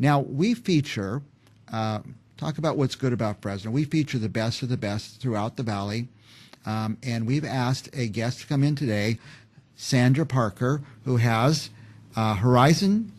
Now, we feature, talk about what's good about Fresno. We feature the best of the best throughout the valley. And we've asked a guest to come in today, Sandra Parker, who has Horizon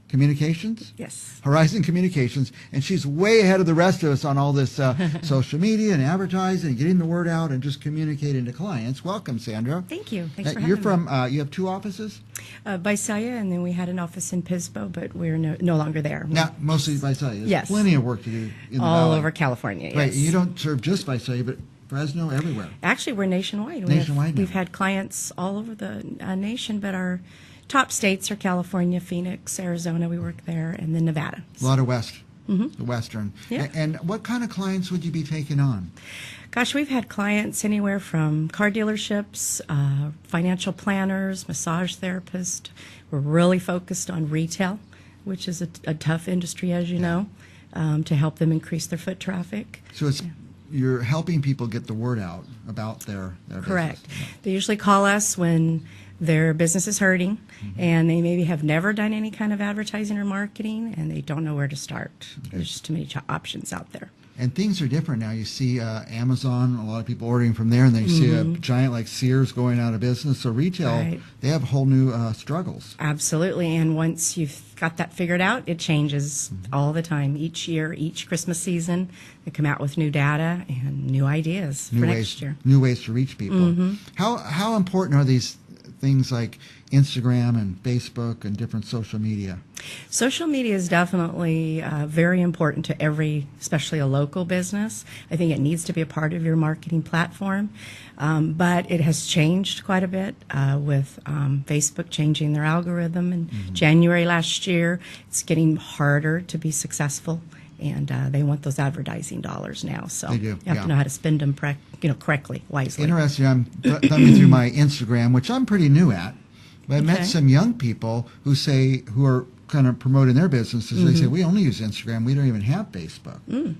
Communications? Yes. Horizon Communications, and she's way ahead of the rest of us on all this social media and advertising and getting the word out and just communicating to clients. Welcome, Sandra. Thank you. Thanks for having You're me. from, you have two offices? Visalia, and then we had an office in Pismo, but we're no longer there. Now, mostly Visalia. There's Yes. plenty of work to do in the All valley. over California, yes. Right, and you don't serve just Visalia, but Fresno, everywhere. Actually, we're nationwide. Nationwide now. We've had clients all over the nation, but our top states are California, Phoenix, Arizona, we work there, and then Nevada. A lot of the Western. Yeah. And what kind of clients would you be taking on? Gosh, we've had clients anywhere from car dealerships, financial planners, massage therapists. We're really focused on retail, which is a tough industry, as you know, to help them increase their foot traffic. So it's you're helping people get the word out about their Correct. business. They usually call us when their business is hurting and they maybe have never done any kind of advertising or marketing and they don't know where to start. There's just too many options out there. And things are different now. You see Amazon, a lot of people ordering from there, and then you see a giant like Sears going out of business. So retail, they have whole new struggles. Absolutely. And once you've got that figured out, it changes all the time. Each year, each Christmas season, they come out with new data and new ideas for next year. New ways to reach people. How important are these things like Instagram and Facebook and different social media? Social media is definitely very important to every, especially a local business. I think it needs to be a part of your marketing platform, but it has changed quite a bit with Facebook changing their algorithm in January last year. It's getting harder to be successful, and they want those advertising dollars now. So they do, you have to know how to spend them correctly, wisely. Interesting. I'm thumbing through my Instagram, which I'm pretty new at. But I met some young people who are kind of promoting their businesses. They say, we only use Instagram. We don't even have Facebook.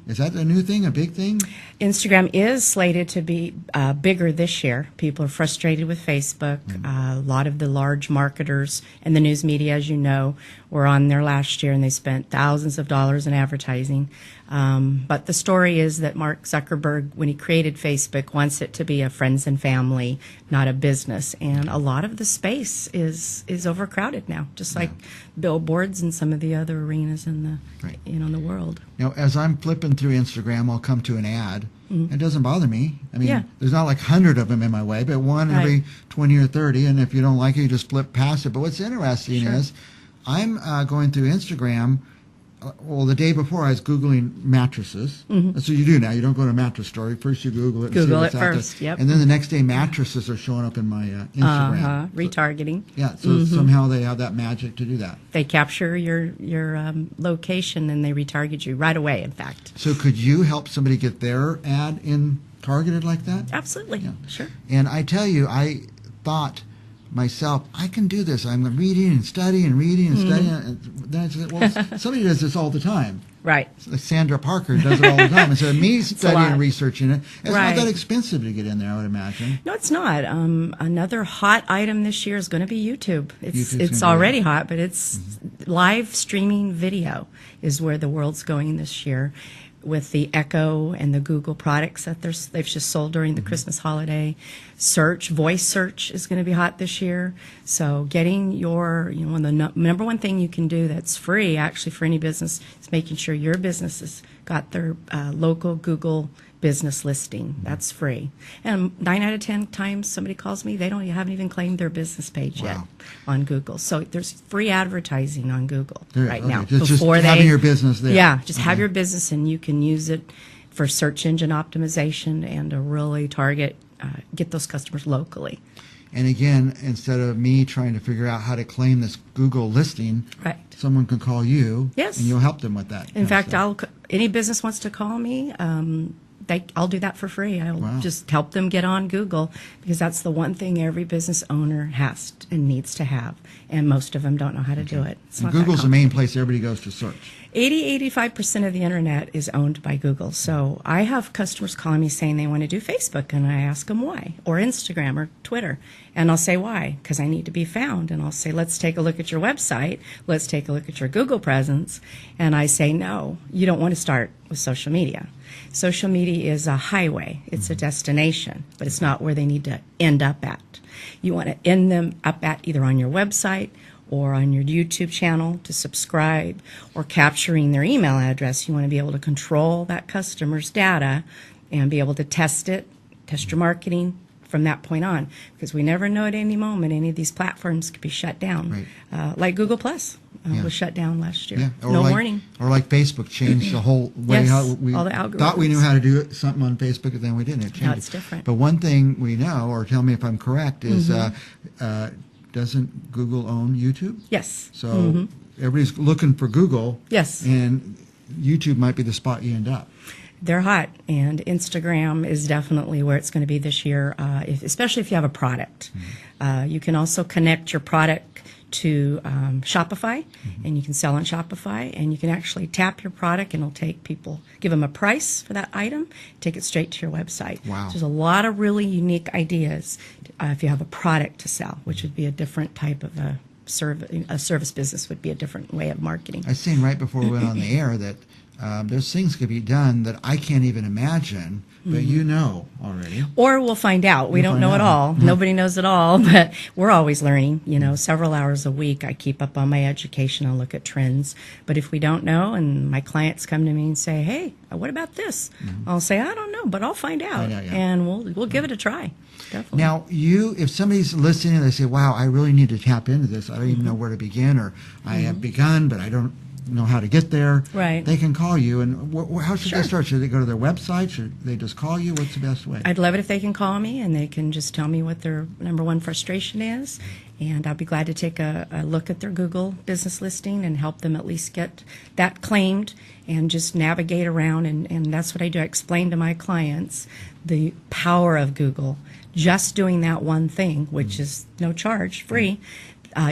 Is that a new thing, a big thing? Instagram is slated to be bigger this year. People are frustrated with Facebook. A lot of the large marketers and the news media, as you know, were on there last year, and they spent thousands of dollars in advertising. But the story is that Mark Zuckerberg, when he created Facebook, wants it to be a friends and family, not a business. And a lot of the space is overcrowded now, just like billboards and some of the other arenas in the world. Now, as I'm flipping through Instagram, I'll come to an ad. It doesn't bother me. I mean, there's not like 100 of them in my way, but one every 20 or 30. And if you don't like it, you just flip past it. But what's interesting is I'm going through Instagram. Well, the day before I was Googling mattresses. That's what you do now. You don't go to a mattress store. First you Google it. Google it first, And then the next day mattresses are showing up in my Instagram. Retargeting. So somehow they have that magic to do that. They capture your location and they retarget you right away, in fact. So could you help somebody get their ad targeted like that? Absolutely. Sure. And I tell you, I thought myself, I can do this. I'm reading and studying and reading and studying. And then I said, well, somebody does this all the time. Right. Like Sandra Parker does it all the time. Instead of me studying and researching it, it's not that expensive to get in there, I would imagine. No, it's not. Another hot item this year is going to be YouTube. It's already hot, but it's live streaming video is where the world's going this year. With the Echo and the Google products that they've just sold during the Christmas holiday. Voice search is going to be hot this year. So getting the number one thing you can do that's free actually for any business is making sure your business has got their local Google business listing. That's free. And 9 out of 10 times somebody calls me, they haven't even claimed their business page yet on Google. So there's free advertising on Google now. Just having your business there. Yeah, just have your business and you can use it for search engine optimization and to really get those customers locally. And again, instead of me trying to figure out how to claim this Google listing, someone can call you and you'll help them with that. In fact, any business wants to call me, I'll do that for free. I'll just help them get on Google, because that's the one thing every business owner has and needs to have, and most of them don't know how to do it. And Google's the main place everybody goes to search. 85% of the internet is owned by Google. So I have customers calling me saying they want to do Facebook, and I ask them why, or Instagram or Twitter. And I'll say why, because I need to be found. And I'll say, let's take a look at your website. Let's take a look at your Google presence. And I say, no, you don't want to start with social media. Social media is a highway. It's a destination, but it's not where they need to end up at. You want to end them up at either on your website or on your YouTube channel to subscribe, or capturing their email address. You want to be able to control that customer's data and be able to test your marketing from that point on, because we never know at any moment any of these platforms could be shut down. Right. Like Google Plus was shut down last year. Yeah. No warning. Or like Facebook changed the whole way how we all the algorithms. Thought we knew how to do something on Facebook, and then we didn't. It changed. Now it's different. But one thing we know, or tell me if I'm correct, is doesn't Google own YouTube? Yes. So everybody's looking for Google. Yes. And YouTube might be the spot you end up. They're hot, and Instagram is definitely where it's going to be this year, especially if you have a product. You can also connect your product to Shopify, and you can sell on Shopify, and you can actually tap your product, and it'll take people, give them a price for that item, take it straight to your website. Wow. So there's a lot of really unique ideas if you have a product to sell, which would be a different type of a service business, would be a different way of marketing. I was saying right before we went on the air that there's things could be done that I can't even imagine, but you know already. Or we'll find out. We don't know it all. Nobody knows it all, but we're always learning. Several hours a week I keep up on my education. I'll look at trends. But if we don't know, and my clients come to me and say, hey, what about this? I'll say, I don't know, but I'll find out. And we'll give it a try. Definitely. Now, if somebody's listening and they say, wow, I really need to tap into this. I don't even know where to begin, or I have begun, but I don't know how to get there. Right. They can call you, and how should they start? Should they go to their website? Should they just call you? What's the best way? I'd love it if they can call me, and they can just tell me what their number one frustration is, and I'll be glad to take a look at their Google business listing and help them at least get that claimed and just navigate around, and that's what I do. I explain to my clients the power of Google. Just doing that one thing, which is no charge, free.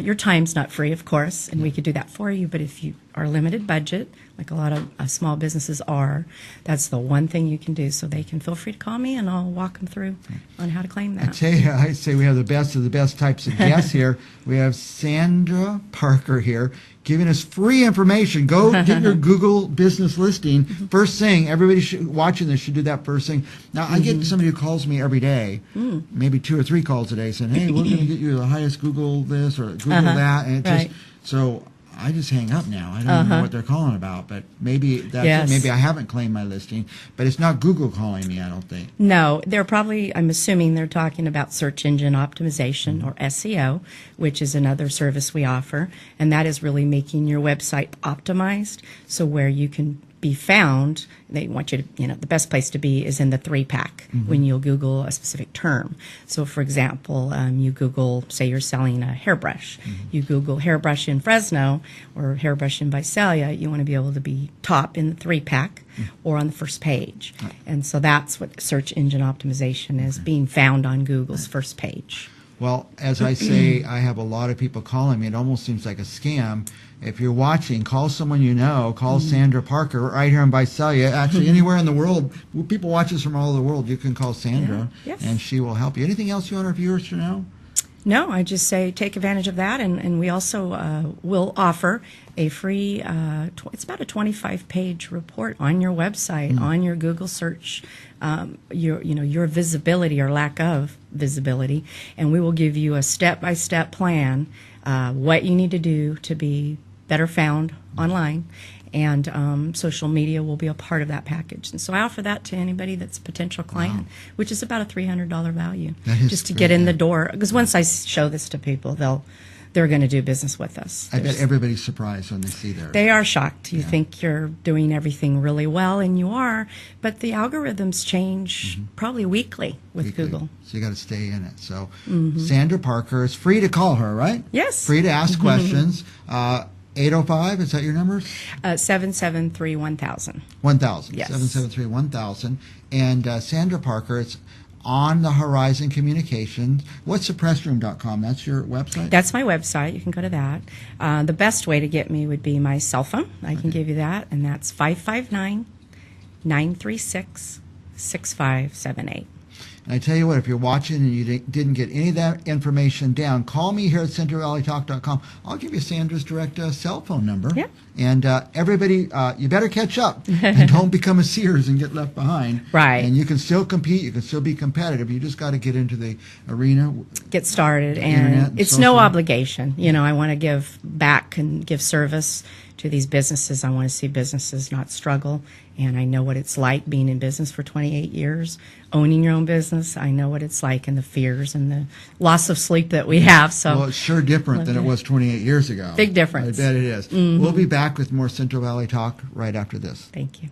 Your time's not free, of course, and we could do that for you, but if you are limited budget, like a lot of small businesses are, that's the one thing you can do. So they can feel free to call me, and I'll walk them through on how to claim that. I say we have the best of the best types of guests here. We have Sandra Parker here giving us free information. Go get your Google business listing. First thing, everybody watching this should do that first thing. Now, I get somebody who calls me every day, maybe 2 or 3 calls a day, saying, hey, we're going to get you the highest Google this or Google that. And it so I just hang up now. I don't even know what they're calling about, but maybe that's it. Maybe I haven't claimed my listing, but it's not Google calling me, I don't think. No, they're probably, I'm assuming they're talking about search engine optimization or SEO, which is another service we offer, and that is really making your website optimized so where you can be found. They want you to, the best place to be is in the 3-pack when you'll Google a specific term. So, for example, you Google, say you're selling a hairbrush. You Google hairbrush in Fresno or hairbrush in Visalia. You want to be able to be top in the 3-pack or on the first page. And so that's what search engine optimization is, being found on Google's first page. Well, as I say, I have a lot of people calling me. It almost seems like a scam. If you're watching, call someone you know. Call Sandra Parker right here in Visalia. Actually, anywhere in the world, people watch us from all over the world. You can call Sandra, and she will help you. Anything else you want our viewers to know? No, I just say take advantage of that, and we also will offer a free, it's about a 25-page report on your website, on your Google search, your visibility or lack of visibility, and we will give you a step-by-step plan, what you need to do to be better found online, and social media will be a part of that package. And so I offer that to anybody that's a potential client, which is about a $300 value, just to get in the door. Because once I show this to people, they're going to do business with us. I bet everybody's surprised when they see theirs. They are shocked. You think you're doing everything really well, and you are, but the algorithms change probably weekly with Google. So you got to stay in it. So Sandra Parker, it's free to call her, right? Yes. Free to ask questions. 805, is that your number? 773-1000. 1000. Yes. 773-1000. And Sandra Parker, it's On the Horizon Communications. What's thepressroom.com? That's your website? That's my website. You can go to that. The best way to get me would be my cell phone. I can give you that, and that's 559-936-6578. And I tell you what, if you're watching and you didn't get any of that information down, call me here at CentralValleyTalk.com. I'll give you Sandra's direct cell phone number. Yeah. And everybody, you better catch up and don't become a Sears and get left behind. Right. And you can still compete. You can still be competitive. You just got to get into the arena. Get started. And it's no obligation. You know, I want to give back and give service to these businesses. I want to see businesses not struggle. And I know what it's like being in business for 28 years, owning your own business. I know what it's like and the fears and the loss of sleep that we have. So, well, it's sure different than it was 28 years ago. Big difference. I bet it is. We'll be back with more Central Valley Talk right after this. Thank you.